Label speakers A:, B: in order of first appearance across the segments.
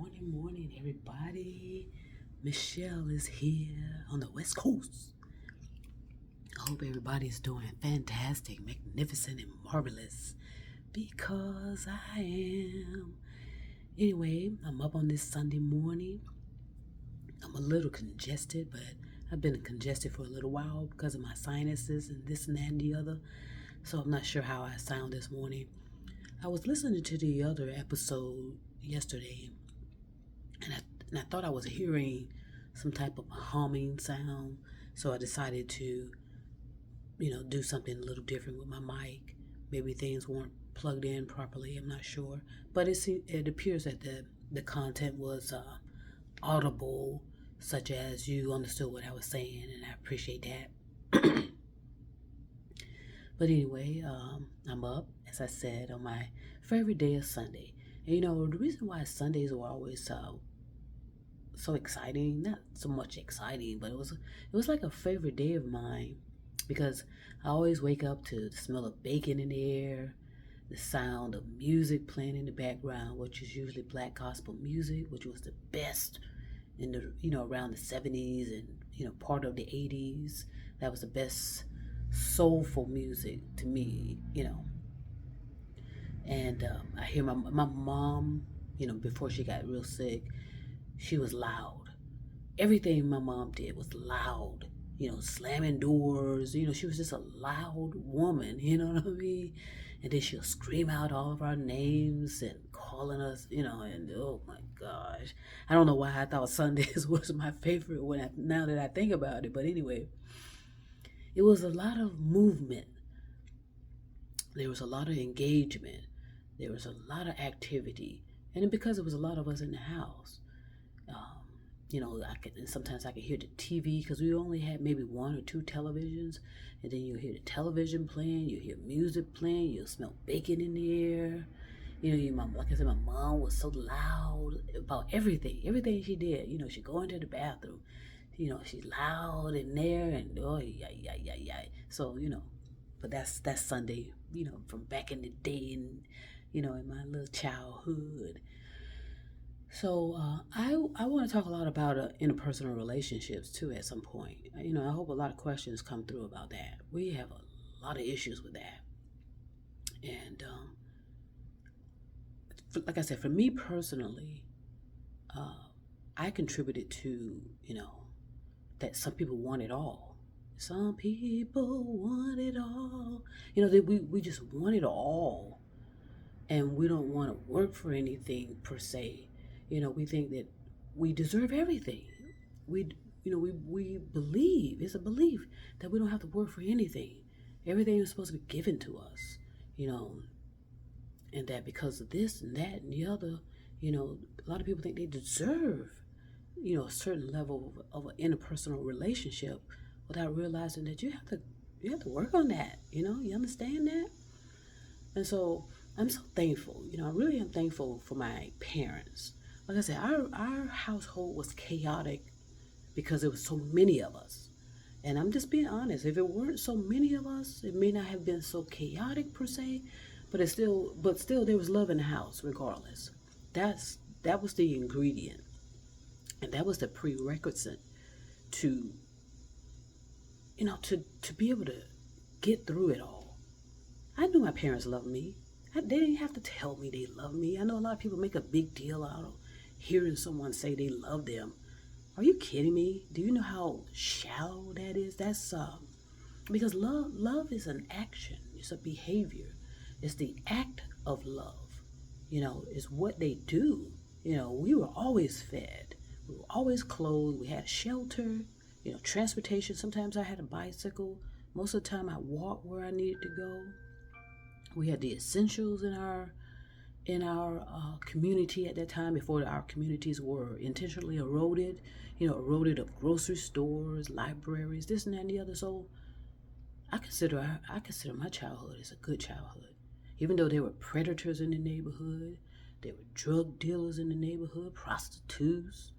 A: Morning, everybody. Michelle is here on the West Coast. I hope everybody's doing fantastic, magnificent, and marvelous because I am. Anyway, I'm up on this Sunday morning. I'm a little congested, but I've been congested for a little while because of my sinuses and this and that and the other. So I'm not sure how I sound this morning. I was listening to the other episode yesterday, and I thought I was hearing some type of humming sound. So I decided to, do something a little different with my mic. Maybe things weren't plugged in properly. I'm not sure, but it appears that the content was audible, such as you understood what I was saying, and I appreciate that. But anyway, I'm up, as I said, on my favorite day of Sunday. And the reason why Sundays were always so exciting, not so much exciting, but it was like a favorite day of mine because I always wake up to the smell of bacon in the air, the sound of music playing in the background, which is usually black gospel music, which was the best in the around the 70s and part of the 80s. That was the best soulful music to me. And I hear my mom, before she got real sick, she was loud. Everything my mom did was loud, slamming doors. She was just a loud woman, you know what I mean? And then she'll scream out all of our names and calling us, and oh my gosh. I don't know why I thought Sundays was my favorite now that I think about it. But anyway, it was a lot of movement. There was a lot of engagement. There was a lot of activity. And because it was a lot of us in the house, sometimes I could hear the TV because we only had maybe one or two televisions, and then you hear the television playing, you hear music playing, you smell bacon in the air. Like I said, my mom was so loud about everything she did. She'd go into the bathroom, she's loud in there, and oh yeah, yeah, yeah, yeah. So but that's Sunday, from back in the day, and in my little childhood. So I want to talk a lot about interpersonal relationships too at some point. I hope a lot of questions come through about that. We have a lot of issues with that, and like I said, for me personally, uh, I contributed to that some people want it all. Some people want it all. That we just want it all, and we don't want to work for anything per se. We think that we deserve everything. We believe, it's a belief that we don't have to work for anything. Everything is supposed to be given to us, you know, and that because of this and that and the other, a lot of people think they deserve, a certain level of an interpersonal relationship without realizing that you have to work on that. You understand that? And so I'm so thankful. I really am thankful for my parents. Like I said, our household was chaotic because there was so many of us. And I'm just being honest. If it weren't so many of us, it may not have been so chaotic per se, but still there was love in the house regardless. That was the ingredient, and that was the prerequisite to to be able to get through it all. I knew my parents loved me. They didn't have to tell me they love me. I know a lot of people make a big deal out of hearing someone say they love them. Are you kidding me? Do you know how shallow that is? That's because love is an action. It's a behavior. It's the act of love. Is what they do. We were always fed. We were always clothed. We had shelter. Transportation. Sometimes I had a bicycle. Most of the time I walked where I needed to go. We had the essentials in our community at that time before our communities were intentionally eroded. Eroded of grocery stores, libraries, this and that and the other. So I consider my childhood as a good childhood, even though there were predators in the neighborhood, there were drug dealers in the neighborhood, prostitutes,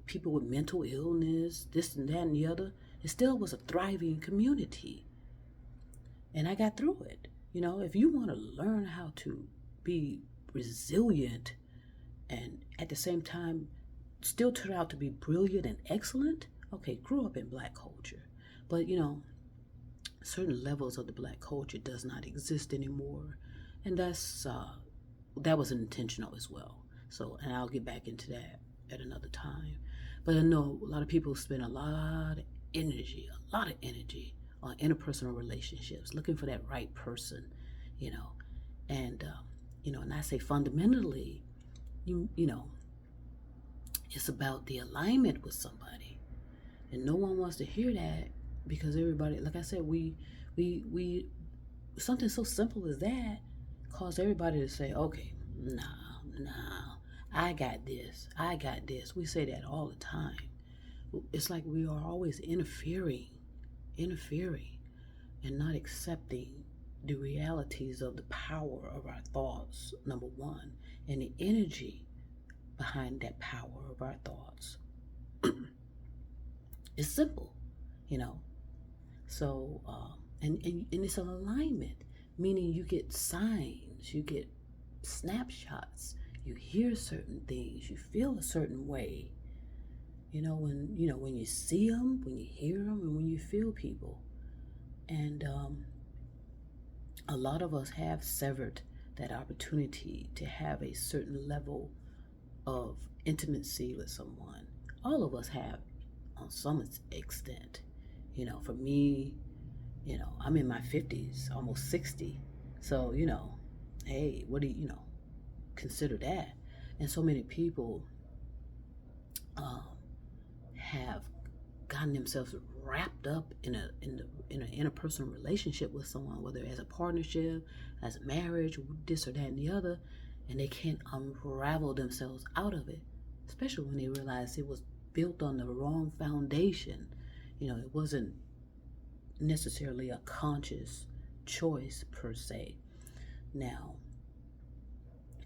A: people with mental illness, this and that and the other. It still was a thriving community, and I got through it. If you want to learn how to be resilient and at the same time still turn out to be brilliant and excellent. Okay, grew up in black culture, but certain levels of the black culture does not exist anymore, and that was intentional as well. So, and I'll get back into that at another time. But I know a lot of people spend a lot of energy on interpersonal relationships, looking for that right person, you know, and and I say fundamentally, you know, it's about the alignment with somebody, and no one wants to hear that because everybody, like I said, we something so simple as that cause everybody to say, okay, nah, I got this, I got this. We say that all the time. It's like we are always interfering, and not accepting the realities of the power of our thoughts, number one, and the energy behind that power of our thoughts. It's simple, you know. So, and it's an alignment, meaning you get signs, you get snapshots, you hear certain things, you feel a certain way. When you see them, when you hear them, and when you feel people, and a lot of us have severed that opportunity to have a certain level of intimacy with someone. All of us have, on some extent. For me, I'm in my 50s, almost 60. So, hey, what do consider that? And so many people have gotten themselves wrapped up in an interpersonal relationship with someone, whether as a partnership, as a marriage, this or that and the other, and they can't unravel themselves out of it, especially when they realize it was built on the wrong foundation. It wasn't necessarily a conscious choice per se. Now,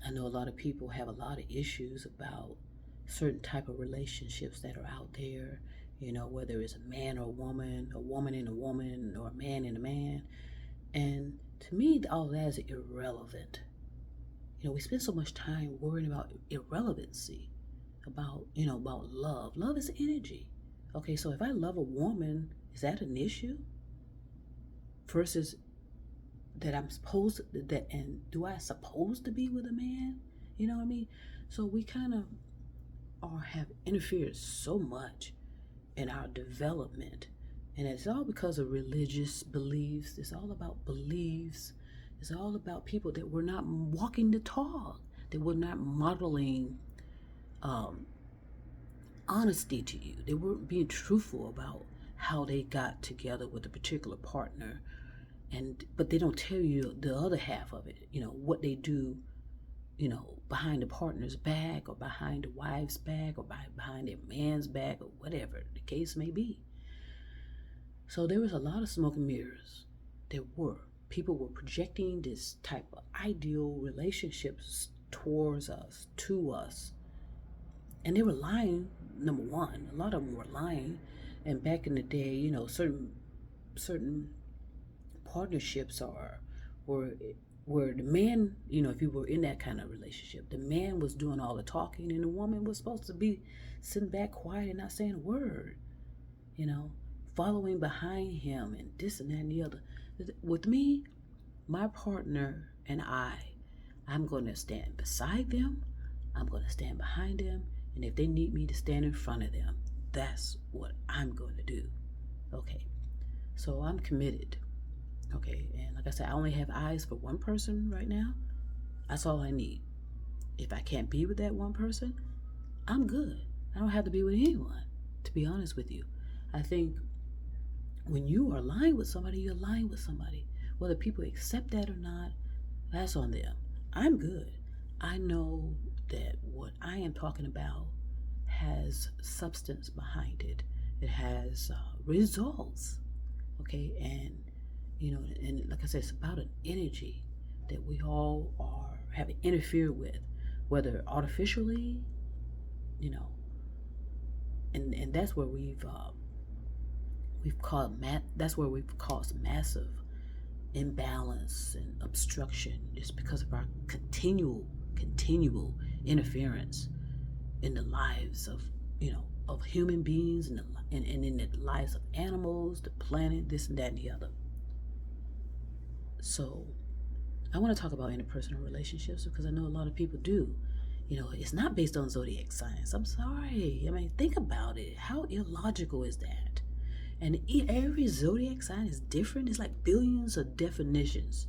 A: I know a lot of people have a lot of issues about certain type of relationships that are out there, whether it's a man or a woman and a woman, or a man and a man. And to me, all that is irrelevant. We spend so much time worrying about irrelevancy, about love. Love is energy. Okay, so if I love a woman, is that an issue? Versus that and do I supposed to be with a man? You know what I mean? So we kind of have interfered so much in our development, and it's all because of religious beliefs. It's all about beliefs. It's all about people that were not walking the talk, that were not modeling honesty to you. They weren't being truthful about how they got together with a particular partner, but they don't tell you the other half of it. What they do, behind the partner's back, or behind the wife's back, or behind their man's back, or whatever the case may be. So there was a lot of smoke and mirrors. People were projecting this type of ideal relationships towards us, to us, and they were lying. Number one, a lot of them were lying. And back in the day, certain partnerships where the man, if you were in that kind of relationship, the man was doing all the talking, and the woman was supposed to be sitting back quiet and not saying a word, following behind him and this and that and the other. With me, my partner and I'm going to stand beside them, I'm going to stand behind them, and if they need me to stand in front of them, that's what I'm going to do. Okay, so I'm committed. Okay, and like I said, I only have eyes for one person right now. That's all I need. If I can't be with that one person, I'm good. I don't have to be with anyone, to be honest with you. I think when you are lying with somebody, you're lying with somebody. Whether people accept that or not, that's on them. I'm good. I know that what I am talking about has substance behind it. It has results. Okay, and and like I said, it's about an energy that we all have interfered with, whether artificially, and that's where that's where we've caused massive imbalance and obstruction, just because of our continual interference in the lives of, of human beings, and in the lives of animals, the planet, this and that and the other. So I want to talk about interpersonal relationships because I know a lot of people do. It's not based on zodiac signs. I'm sorry. I mean, think about it. How illogical is that? And every zodiac sign is different. It's like billions of definitions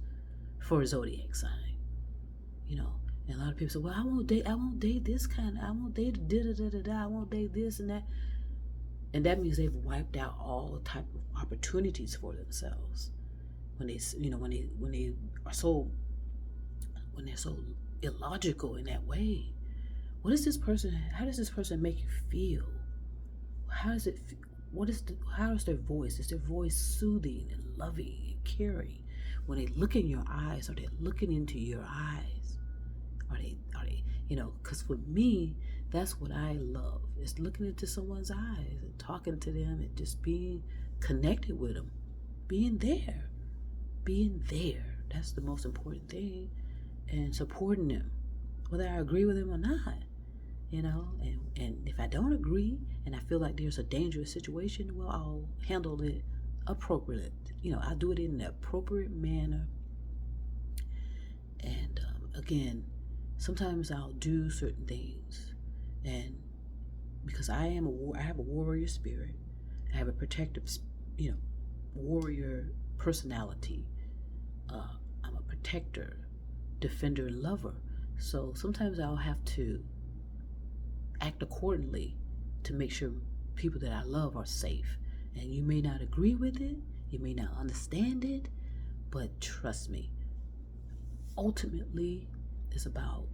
A: for a zodiac sign. And a lot of people say, "Well, I won't date this kind. I won't date da da da da da. I won't date this and that." And that means they've wiped out all type of opportunities for themselves when they, when they're so illogical in that way. How does this person make you feel? How is it? How is their voice? Is their voice soothing and loving and caring? When they look in your eyes, are they looking into your eyes? Are they? Because for me, that's what I love. Is looking into someone's eyes and talking to them and just being connected with them, being there. That's the most important thing, and supporting them, whether I agree with them or not. And if I don't agree and I feel like there's a dangerous situation, well, I'll handle it appropriately. I do it in an appropriate manner. And again, sometimes I'll do certain things, and because I have a warrior spirit, I have a protective, warrior personality. I'm a protector, defender, and lover. So sometimes I'll have to act accordingly to make sure people that I love are safe. And you may not agree with it, you may not understand it, but trust me, ultimately it's about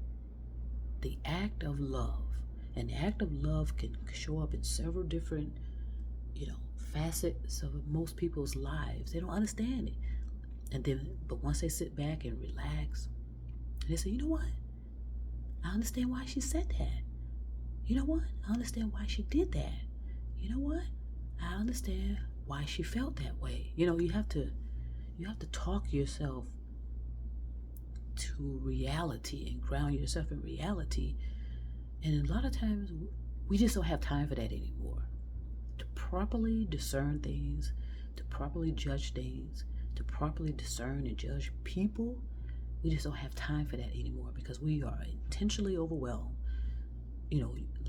A: the act of love. And the act of love can show up in several different, facets of most people's lives. They don't understand it. But once they sit back and relax, they say, you know what? I understand why she said that. You know what? I understand why she did that. You know what? I understand why she felt that way. You have to talk yourself to reality and ground yourself in reality. And a lot of times we just don't have time for that anymore. To properly discern things, to properly judge things, to properly discern and judge people, we just don't have time for that anymore because we are intentionally overwhelmed.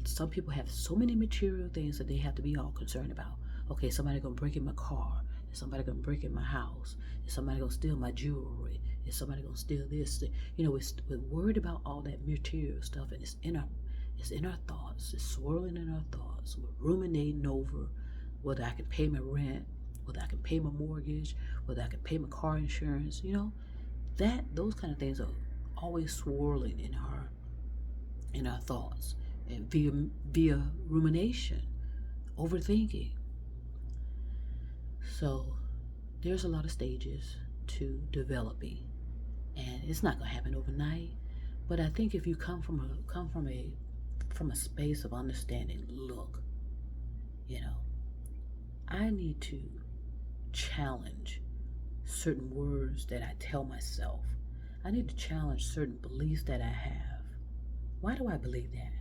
A: Some people have so many material things that they have to be all concerned about. Okay, somebody gonna break in my car. Is somebody gonna break in my house? Is somebody gonna steal my jewelry? Is somebody gonna steal this? We're worried about all that material stuff, and it's in our thoughts. It's swirling in our thoughts. We're ruminating over whether I can pay my rent, whether I can pay my mortgage, whether I can pay my car insurance. Those kind of things are always swirling in our thoughts, and via rumination, overthinking. So there's a lot of stages to developing, and it's not gonna happen overnight. But I think if you come from a space of understanding, look, I need to challenge certain words that I tell myself. I need to challenge certain beliefs that I have. Why do I believe that?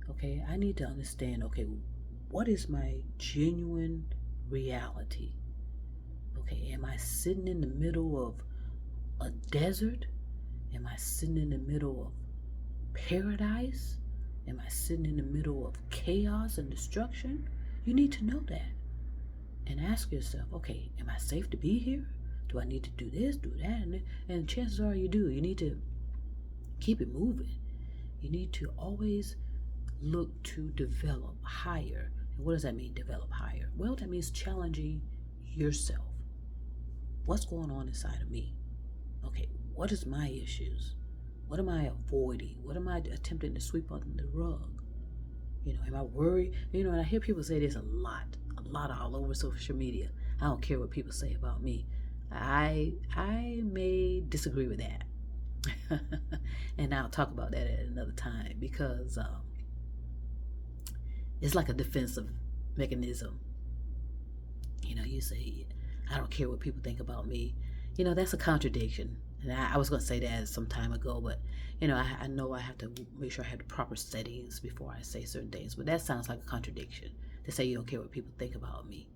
A: Okay, I need to understand, okay, what is my genuine reality? Okay, am I sitting in the middle of a desert? Am I sitting in the middle of paradise? Am I sitting in the middle of chaos and destruction? You need to know that. And ask yourself, okay, am I safe to be here? Do I need to do this, do that? And chances are you do. You need to keep it moving. You need to always look to develop higher. And what does that mean, develop higher? Well, that means challenging yourself. What's going on inside of me? Okay, what is my issues? What am I avoiding? What am I attempting to sweep under the rug? Am I worried? And I hear people say this a lot all over social media. I don't care what people say about me. I may disagree with that. And I'll talk about that at another time because it's like a defensive mechanism. You say, I don't care what people think about me. That's a contradiction. And I was going to say that some time ago, but, I know I have to make sure I have the proper settings before I say certain things. But that sounds like a contradiction to say you don't care what people think about me.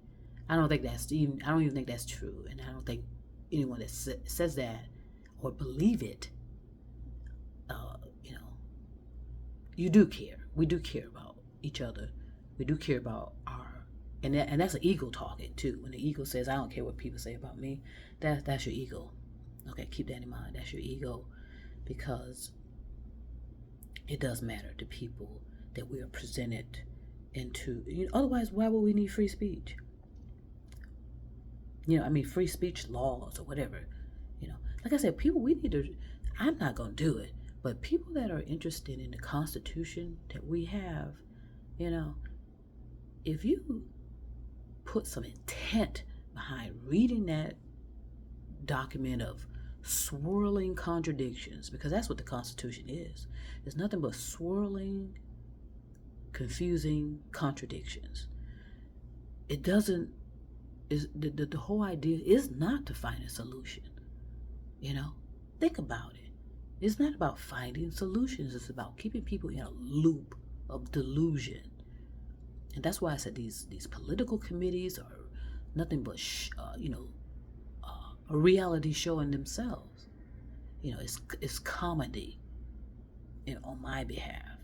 A: I don't even think that's true. And I don't think anyone that says that or believe it, uh, you know, you do care. We do care about each other. We do care about and that's an ego talking too. When the ego says, "I don't care what people say about me," that's your ego. Okay, keep that in mind. That's your ego, because it does matter to people that we are presented into. Otherwise, why would we need free speech? Free speech laws or whatever. Like I said, people, we need to. I'm not gonna do it, but people that are interested in the Constitution that we have, you know, if you put some intent behind reading that document of swirling contradictions, because that's what the Constitution is. It's nothing but swirling, confusing contradictions. It doesn't. Is the whole idea is not to find a solution. Think about it. It's not about finding solutions. It's about keeping people in a loop of delusion. And that's why I said these political committees are nothing but a reality show in themselves. It's comedy. On my behalf.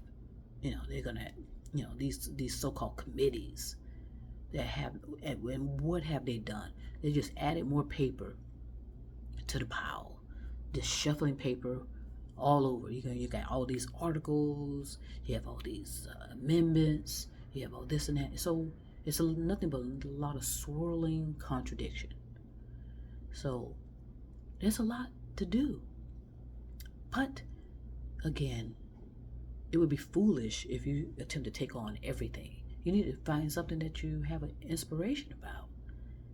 A: They're gonna these so-called committees that have, and what have they done? They just added more paper to the pile, just shuffling paper all over. You got all these articles, you have all these amendments, you have all this and that. So it's nothing but a lot of swirling contradiction. So there's a lot to do. But again, it would be foolish if you attempt to take on everything. You need to find something that you have an inspiration about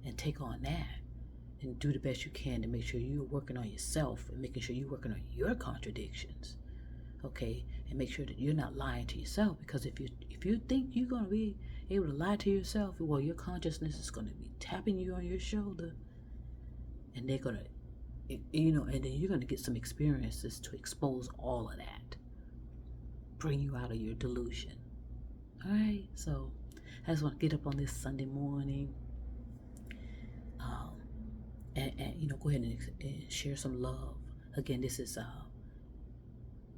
A: and take on that and do the best you can to make sure you're working on yourself and making sure you're working on your contradictions. Okay? And make sure that you're not lying to yourself, because if you think you're going to be able to lie to yourself, well, your consciousness is going to be tapping you on your shoulder, and they're going to, and then you're going to get some experiences to expose all of that, bring you out of your delusion. All right, so I just want to get up on this Sunday morning, and go ahead and share some love. Again, this is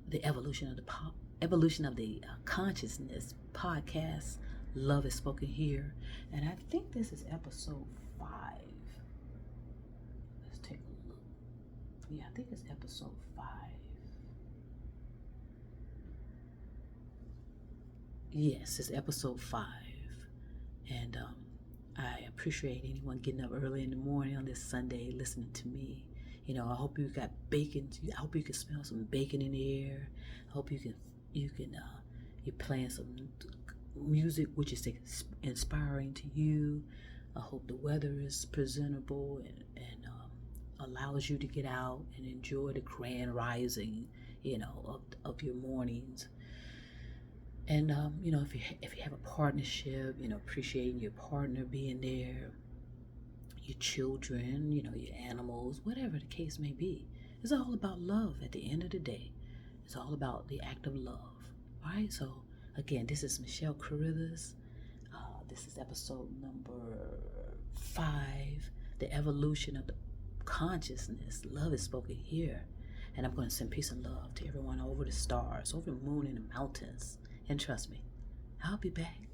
A: the evolution of the consciousness podcast. Love is spoken here, and I think this is episode 5. Let's take a look. Yeah, I think it's episode 5. Yes, it's episode 5. And I appreciate anyone getting up early in the morning on this Sunday listening to me. I hope you got bacon. I hope you can smell some bacon in the air. I hope you're playing some music which is inspiring to you. I hope the weather is presentable and allows you to get out and enjoy the grand rising, of your mornings. And if you have a partnership, appreciating your partner being there, your children, your animals, whatever the case may be. It's all about love at the end of the day. It's all about the act of love. All right. So again, this is Michelle Carruthers. This is episode number 5, the evolution of the consciousness. Love is spoken here. And I'm going to send peace and love to everyone over the stars, over the moon and the mountains. And trust me, I'll be back.